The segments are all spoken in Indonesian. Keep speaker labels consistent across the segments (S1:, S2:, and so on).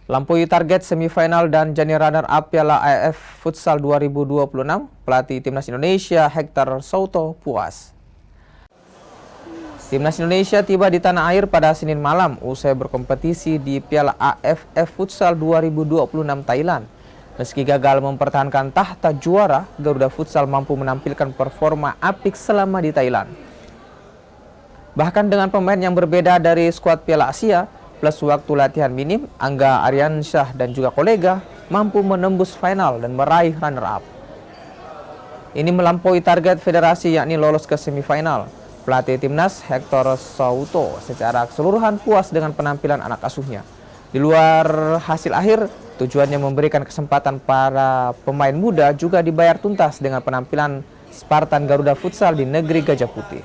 S1: Lampaui target semifinal dan jadi runner-up Piala AFF Futsal 2026, pelatih Timnas Indonesia Hector Souto puas. Timnas Indonesia tiba di tanah air pada Senin malam usai berkompetisi di Piala AFF Futsal 2026 Thailand. Meski gagal mempertahankan tahta juara, Garuda Futsal mampu menampilkan performa apik selama di Thailand. Bahkan dengan pemain yang berbeda dari skuad Piala Asia, plus waktu latihan minim, Angga Aryansyah dan juga kolega mampu menembus final dan meraih runner-up. Ini melampaui target federasi yakni lolos ke semifinal. Pelatih Timnas Hector Souto secara keseluruhan puas dengan penampilan anak asuhnya. Di luar hasil akhir, tujuannya memberikan kesempatan para pemain muda juga dibayar tuntas dengan penampilan Spartan Garuda Futsal di negeri Gajah Putih.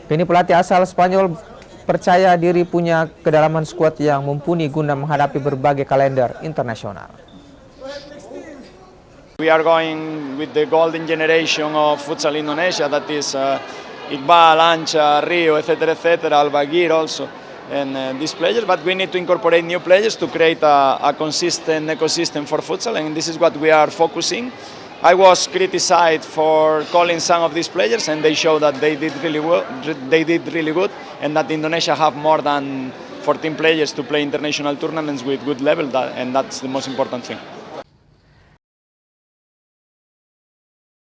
S1: Kini pelatih asal Spanyol percaya diri punya kedalaman skuad yang mumpuni guna menghadapi berbagai kalender internasional.
S2: We are going with the golden generation of futsal Indonesia, that is Iqbal, Ancha, Rio, etc., Albagir also, and these players. But we need to incorporate new players to create a consistent ecosystem for futsal, and this is what we are focusing. I was criticized for calling some of these players, and they show that they did really well. They did really good, and that Indonesia have more than 14 players to play international tournaments with good level, and that's the most important thing.